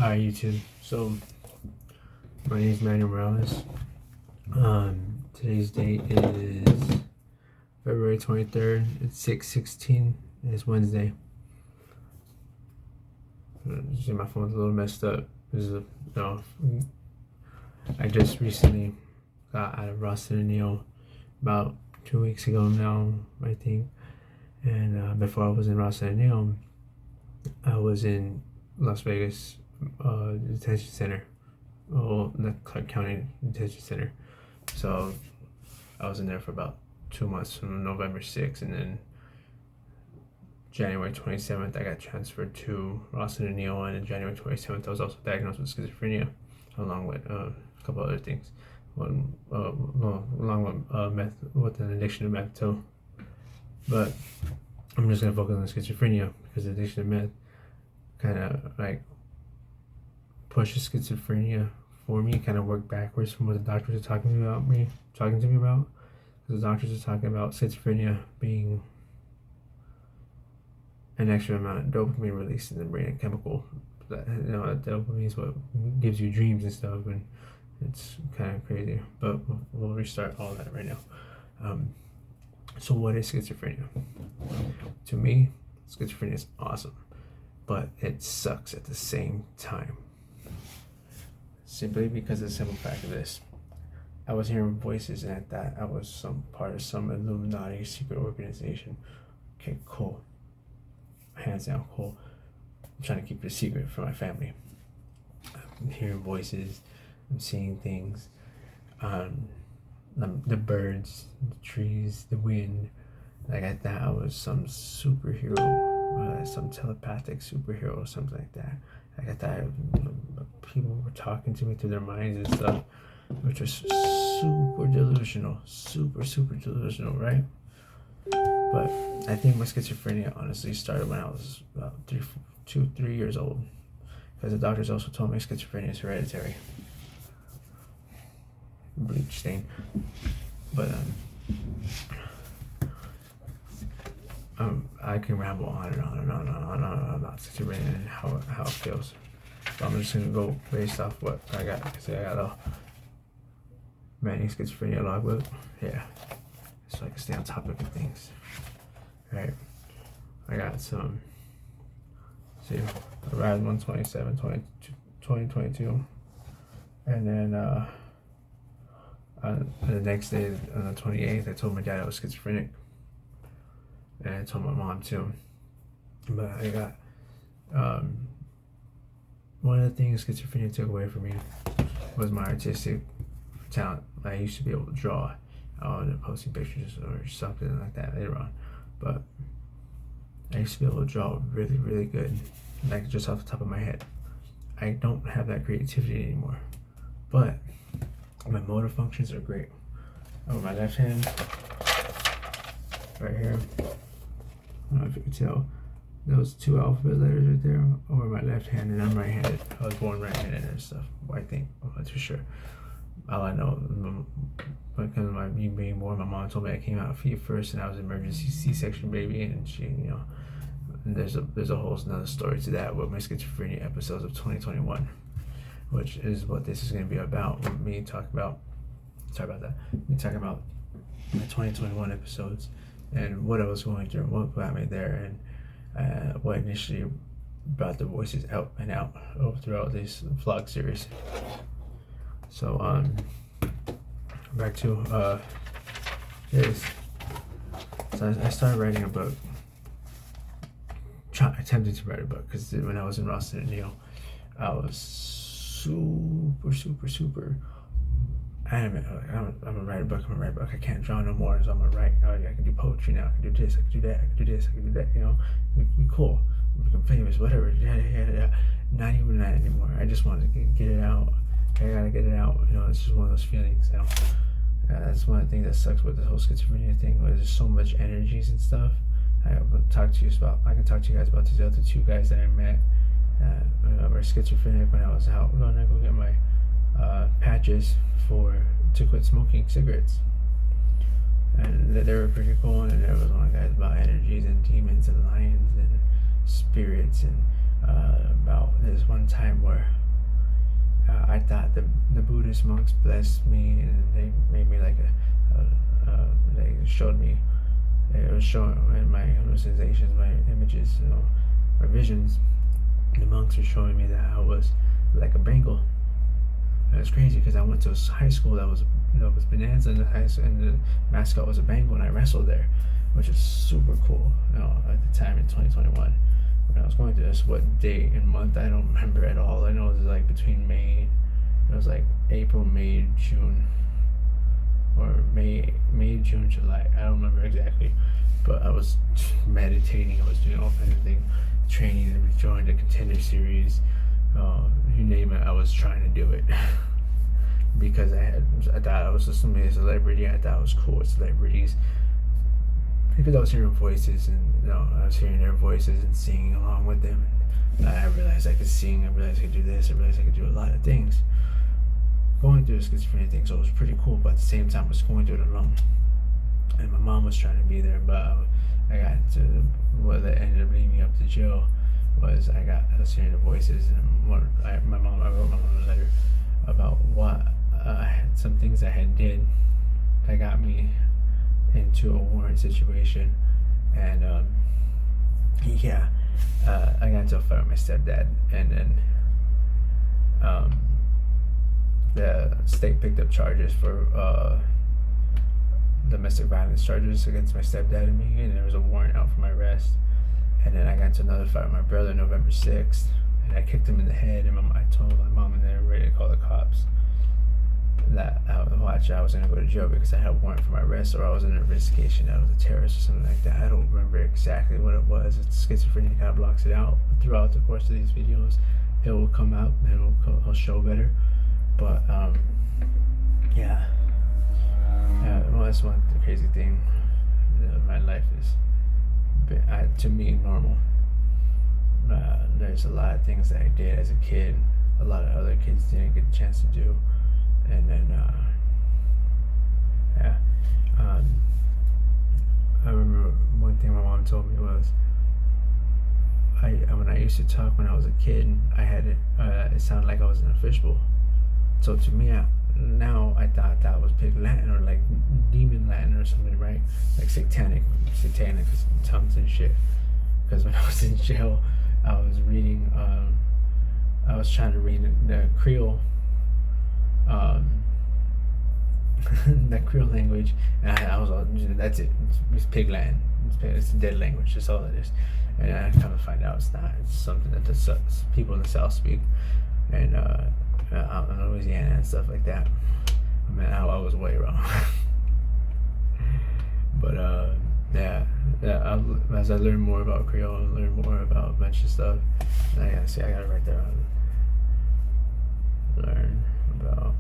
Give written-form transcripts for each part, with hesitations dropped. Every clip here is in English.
Hi YouTube. So my name is Manny. Today's date is February 23rd. It's 6:16. It's Wednesday. See, my phone's a little messed up. I just recently got out of Ross and Neal about 2 weeks ago now, I think. And before I was in Ross and Neal, I was in Las Vegas detention center. The Clark County Detention Center. So I was in there for about 2 months, from November 6th, and then January 27th I got transferred to Rawson and Neal, and on January 27th I was also diagnosed with schizophrenia, along with a couple other things. Along with an addiction to meth too. But I'm just gonna focus on schizophrenia because the addiction to meth kind of like pushes schizophrenia for me, kind of work backwards from what the doctors are talking to me about. The doctors are talking about schizophrenia being an extra amount of dopamine released in the brain, a chemical that dopamine is what gives you dreams and stuff, and it's kind of crazy. But we'll restart all that right now. So what is schizophrenia? To me, schizophrenia is awesome, but it sucks at the same time. Simply because of the simple fact of this. I was hearing voices and I thought I was some part of some Illuminati secret organization. Okay, cool. Hands down, cool. I'm trying to keep it a secret from my family. I'm hearing voices, I'm seeing things. The birds, the trees, the wind. Like I thought I was some superhero, some telepathic superhero or something like that. Like I thought people were talking to me through their minds and stuff, which was super delusional, super delusional, right? But I think my schizophrenia honestly started when I was about 3 years old, because the doctors also told me schizophrenia is hereditary. Bleach stain. But I can ramble on and on about schizophrenia and how it feels. So I'm just gonna go based off what I got. Cause I got a Manny schizophrenia logbook. Yeah, so I can stay on topic of things. Right. I got some. See, I arrived 127, 2022, and then on the next day, on the 28th, I told my dad I was schizophrenic. And I told my mom too. But I got one of the things schizophrenia took away from me was my artistic talent. I used to be able to draw. I ended up posting pictures or something like that later on. But I used to be able to draw really good, like just off the top of my head. I don't have that creativity anymore. But my motor functions are great. Over my left hand, right here. I don't know if you can tell those two alphabet letters right there over my left hand, and I'm right-handed. I was born right-handed and stuff. I think, I'm not too sure. All I know, because of me being born, my mom told me I came out feet first, and I was an emergency C-section baby, and she, and there's a whole another story to that with my schizophrenia episodes of 2021, which is what this is going to be about. Me talking about my 2021 episodes and what I was going through, what got me there, and what initially brought the voices out throughout this vlog series. So back to this. So I started writing a book, attempting to write a book, because when I was in Rawson and Neal, I was super adamant. I'm gonna write a book. I can't draw no more, so I'm gonna write. I can do poetry now. I can do this. I can do that. I can do this. I can do that. Be cool. Become famous. Whatever. Yeah. Not even that anymore. I just wanted to get it out. I gotta get it out. It's just one of those feelings. That's one of the things that sucks with the whole schizophrenia thing. Where there's so much energies and stuff. I can talk to you guys about these other two guys that I met. Were schizophrenic when I was out going to go get my patches to quit smoking cigarettes, and they were pretty cool. And there was one guy about energies and demons and lions and spirits, and about this one time where I thought the Buddhist monks blessed me, and they made me like they showed me, it was showing in my hallucinations, my images, my visions. The monks were showing me that I was like a Bengal. And it's crazy because I went to a high school that was Bonanza, and the mascot was a Bengal, and I wrestled there, which is super cool. At the time in 2021, when I was going through this, what date and month I don't remember at all. I know it was like between May, it was like April, May, June, or May, June, July. I don't remember exactly, but I was meditating. I was doing all kinds of things, training to join the Contender Series. You name it, I was trying to do it because I thought I was listening to a celebrity. I thought it was cool with celebrities because I was hearing voices, and I was hearing their voices and singing along with them. And I realized I could sing. I realized I could do this. I realized I could do a lot of things. Going through the schizophrenia thing, so it was pretty cool. But at the same time, I was going through it alone, and my mom was trying to be there, but I got to what ended up leading me up to jail. I was hearing the voices, and I wrote my mom a letter about what some things I had did that got me into a warrant situation, and I got into a fight with my stepdad, and then the state picked up charges for domestic violence charges against my stepdad and me, and there was a warrant out for my arrest. And then I got into another fight with my brother November 6th, and I kicked him in the head, and I told my mom and they were ready to call the cops that I was going to go to jail because I had a warrant for my arrest, or I was in an investigation that I was a terrorist or something like that. I don't remember exactly what it was. It's schizophrenia kind of blocks it out. Throughout the course of these videos, it will come out and it'll show better. But well, that's one crazy thing. My life is, to me, normal. There's a lot of things that I did as a kid, a lot of other kids didn't get a chance to do, and then I remember one thing my mom told me was, when I used to talk when I was a kid, I had it sounded like I was in a fishbowl. So to me, now I thought that was Pig Latin or like demon Latin or something, right? Like satanic tongues and shit. Because when I was in jail, I was reading, I was trying to read the Creole, that Creole language, and I was all, that's it. It's Pig Latin. It's a dead language. That's all it is. And I come to find out it's not. It's something that the people in the South speak, and out in Louisiana and stuff like that. I mean, I was way wrong. But as I learn more about Creole and learn more about a bunch of stuff, I gotta write that down. Learn about.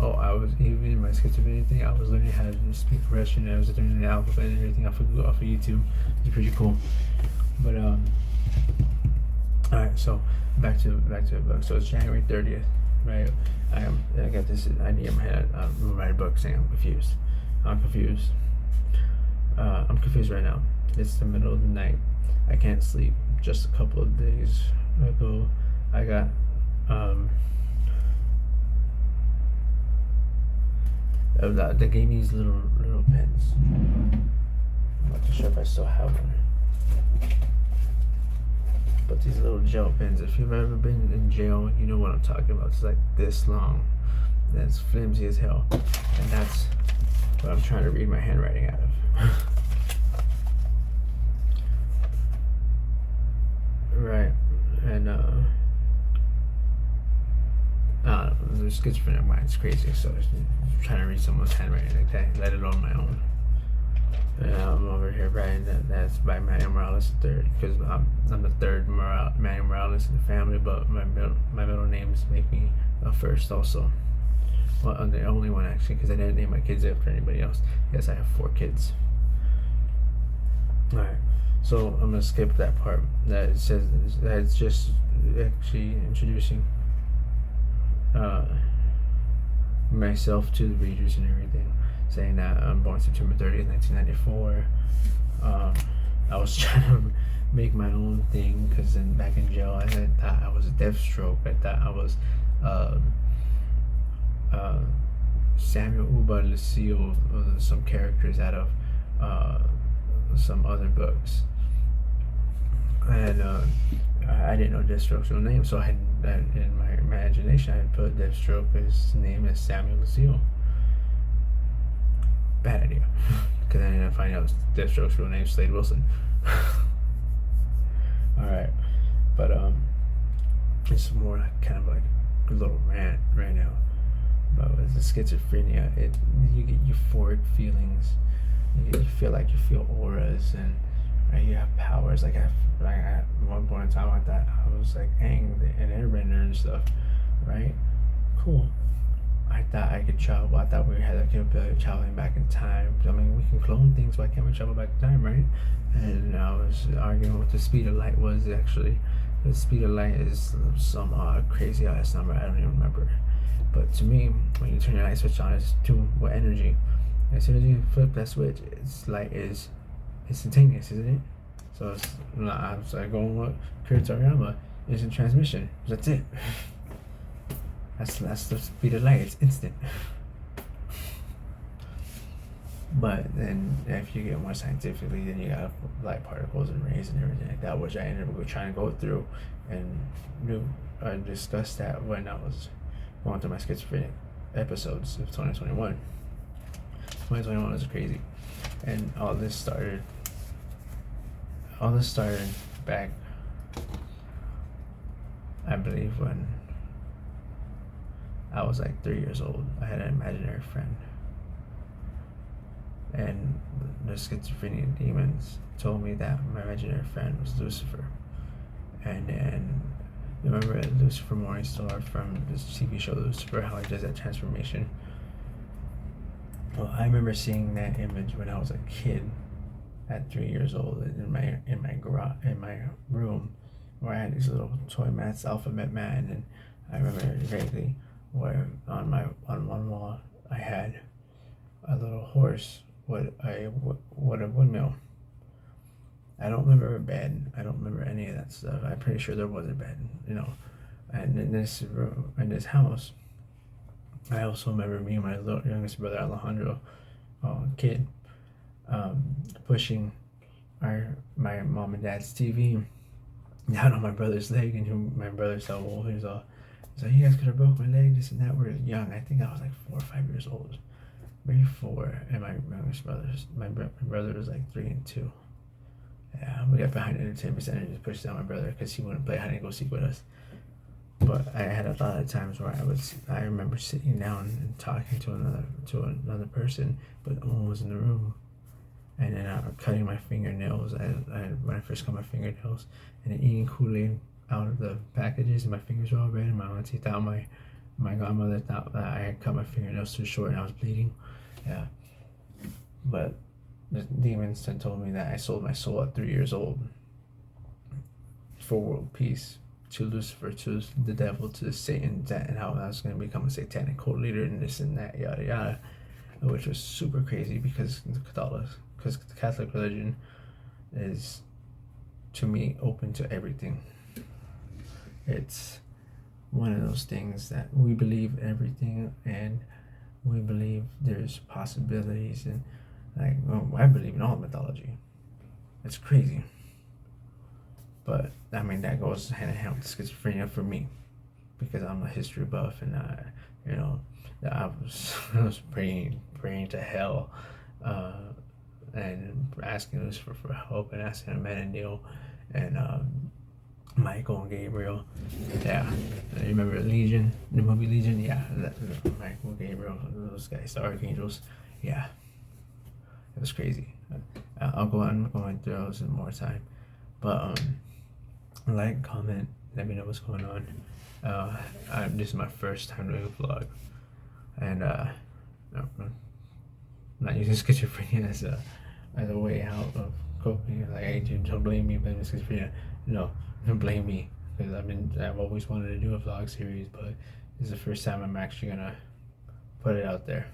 Oh, I was even in my schizophrenia thing. I was learning how to speak Russian. I was learning the alphabet and everything off of YouTube. It's pretty cool. But all right. So back to the book. So it's January 30th, right? I got this idea in my head. I'm gonna write a book saying I'm confused. I'm confused right now. It's the middle of the night. I can't sleep. Just a couple of days ago, I got they gave me these little pens. I'm not too sure if I still have one. But these little gel pens, if you've ever been in jail, you know what I'm talking about. It's like this long. That's flimsy as hell. And that's what I'm trying to read my handwriting out of. Right. And the schizophrenic mind's crazy, so I'm trying to read someone's handwriting like that, let alone my own. And I'm over here writing that's by Manny Morales III, because I'm the third Manny Morales in the family, but my middle names make me a first also. Well, I'm the only one actually, because I didn't name my kids after anybody else. Yes, I have 4 kids. Alright, so I'm gonna skip that part. That it says that it's just actually introducing myself to the readers and everything. saying that I'm born September 30th, 1994. I was trying to make my own thing because back in jail, I thought I was a Deathstroke. I thought I was Samuel Uba Lucille, some characters out of some other books. And I didn't know Deathstroke's real name, so I in my imagination I had put Deathstroke's name as Samuel Lucille. Bad idea, because then I find out Deathstroke's real name is Slade Wilson. All right, but it's more like kind of like a little rant right now. But with the schizophrenia, you get euphoric feelings. You feel like you feel auras and you have powers. Like at one point in time like that, I was like Aang and Airbender and stuff, right? Cool. I thought I could travel. I thought we had the capability of traveling back in time. I mean, we can clone things. Why can't we travel back in time, right? And I was arguing what the speed of light was actually. The speed of light is some crazy ass number. I don't even remember. But to me, when you turn your light switch on, it's tuned with energy. As soon as you flip that switch, it's light is instantaneous, isn't it? So I was like going with Kurt Toriyama, instant transmission. That's it. That's the speed of light. It's instant. But then if you get more scientifically, then you got light particles and rays and everything like that, which I ended up trying to go through, and I discussed that when I was going through my schizophrenic episodes of 2021. 2021 was crazy, and all this started back, I believe, when I was like 3 years old. I had an imaginary friend, and the schizophrenia demons told me that my imaginary friend was Lucifer. And then you remember Lucifer Morningstar from this TV show Lucifer, how he does that transformation? Well, I remember seeing that image when I was a kid at 3 years old in my room, where I had these little toy mats, Alphabet Man, and I remember vaguely where on one wall I had a little horse with a windmill. I don't remember a bed. I don't remember any of that stuff. I'm pretty sure there was a bed, And in this room, in this house, I also remember me and my youngest brother Alejandro, kid, pushing my mom and dad's TV down on my brother's leg, and my brother's so old. He's like, "You guys could have broke my leg, this and that." We were young. I think I was like 4 or 5 years old, maybe 4. And my youngest my brother was like 3 and 2. Yeah, we got behind entertainment center and just pushed down my brother because he wouldn't play hide and go seek with us. But I had a lot of times where I remember sitting down and talking to another person, but no one was in the room. And then cutting my fingernails. When I first cut my fingernails, and then eating Kool-Aid out of the packages, and my fingers were all red. And my auntie thought my godmother thought that I had cut my fingernails too short and I was bleeding. Yeah, but the demons then told me that I sold my soul at 3 years old for world peace, to Lucifer, to the devil, to Satan, and how I was going to become a satanic cult leader and this and that, yada yada, which was super crazy because the Catholic religion is, to me, open to everything. It's one of those things that we believe everything, and we believe there's possibilities, and I believe in all mythology. It's crazy. But I mean, that goes hand in hand with schizophrenia for me, because I'm a history buff, and I was praying to hell, and asking Lucifer for help, and asking Amenadiel and Michael and Gabriel. Yeah, you remember Legion, the movie Legion? Yeah, Michael, Gabriel, those guys, the archangels. Yeah, it was crazy. I'll go on going through those in more time, but like, comment, let me know what's going on. This is my first time doing a vlog, and I'm not using schizophrenia as a way out of coping. Like, hey, dude, don't blame me, blame schizophrenia. No, don't blame me, because I've always wanted to do a vlog series, but this is the first time I'm actually gonna put it out there.